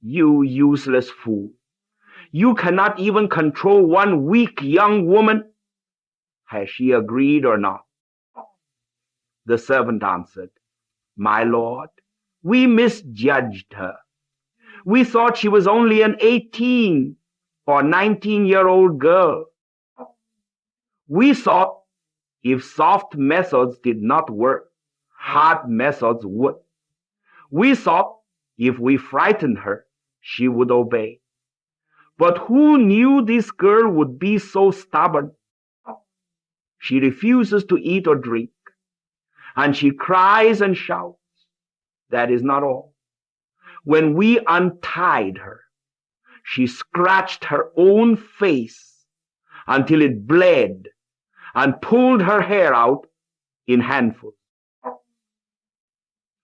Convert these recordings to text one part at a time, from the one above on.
You useless fool! You cannot even control one weak young woman. Has she agreed or not?" The servant answered, "My lord, we misjudged her. We thought she was only an 18 or 19-year-old girl. We thought if soft methods did not work, hard methods would. We thought if we frightened her, she would obey. But who knew this girl would be so stubborn? She refuses to eat or drink, and she cries and shouts. That is not all. When we untied her, she scratched her own face until it bled and pulled her hair out in handfuls.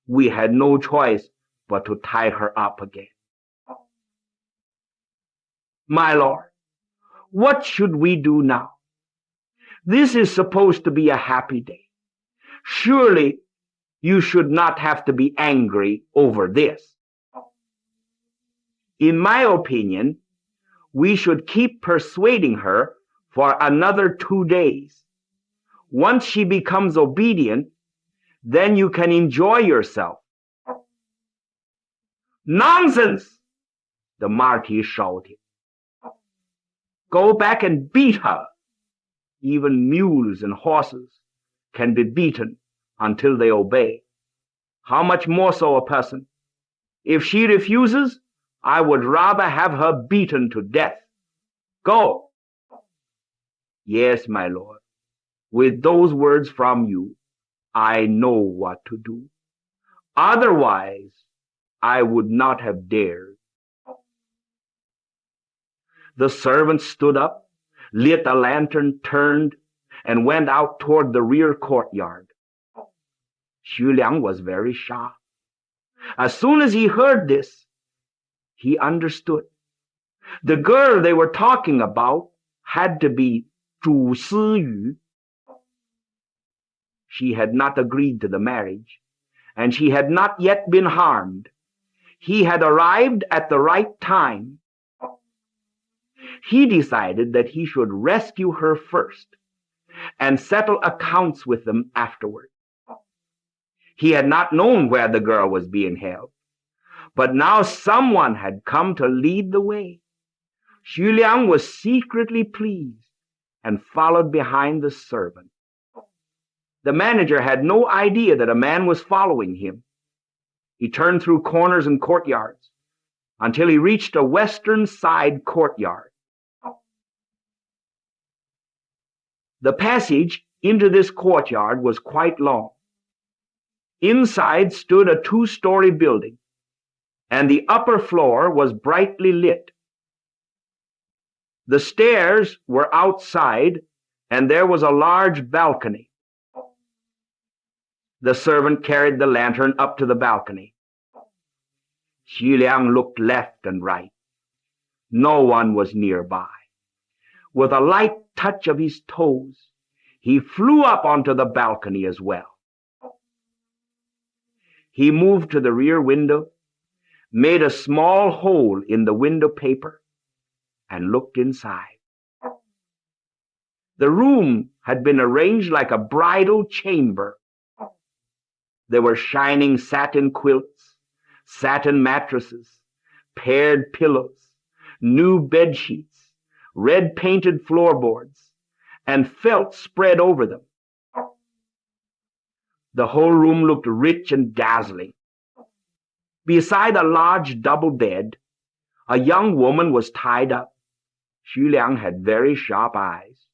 We had no choice but to tie her up again. My lord, what should we do now? This is supposed to be a happy day. Surely you should not have to be angry over this. In my opinion, we should keep persuading her for another 2 days. Once she becomes obedient, then you can enjoy yourself." "Nonsense!" the Marquis shouted. "Go back and beat her. Even mules and horses can be beaten until they obey. How much more so a person? If she refuses, I would rather have her beaten to death. Go." "Yes, my lord. With those words from you, I know what to do. Otherwise, I would not have dared." The servant stood up, lit a lantern, turned, and went out toward the rear courtyard. Xu Liang was very sharp. As soon as he heard this, he understood. The girl they were talking about had to be Zhu Siyu. She had not agreed to the marriage, and she had not yet been harmed. He had arrived at the right time. He decided that he should rescue her first and settle accounts with them afterward. He had not known where the girl was being held, but now someone had come to lead the way. Xu Liang was secretly pleased and followed behind the servant. The manager had no idea that a man was following him. He turned through corners and courtyards until he reached a western side courtyard. The passage into this courtyard was quite long. Inside stood a 2-story building, and the upper floor was brightly lit. The stairs were outside, and there was a large balcony. The servant carried the lantern up to the balcony. Xu Liang looked left and right. No one was nearby. With a light touch of his toes, he flew up onto the balcony as well. He moved to the rear window, made a small hole in the window paper, and looked inside. The room had been arranged like a bridal chamber. There were shining satin quilts, satin mattresses, paired pillows, new bed sheets, red painted floorboards, and felt spread over them. The whole room looked rich and dazzling. Beside a large double bed, a young woman was tied up. Xu Liang had very sharp eyes.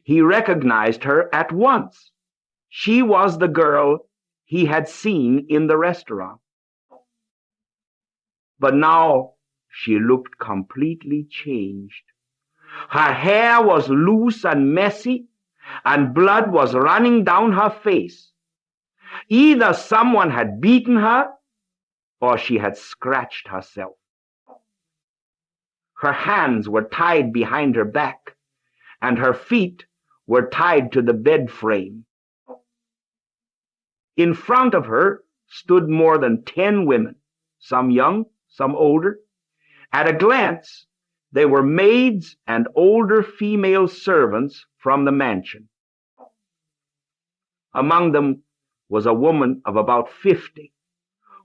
He recognized her at once. She was the girl he had seen in the restaurant. But now she looked completely changed. Her hair was loose and messy, and blood was running down her face. Either someone had beaten her, or she had scratched herself. Her hands were tied behind her back, and her feet were tied to the bed frame. In front of her stood more than 10 women, some young, some older. At a glance, they were maids and older female servants from the mansion. Among them was a woman of about 50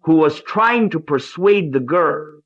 who was trying to persuade the girls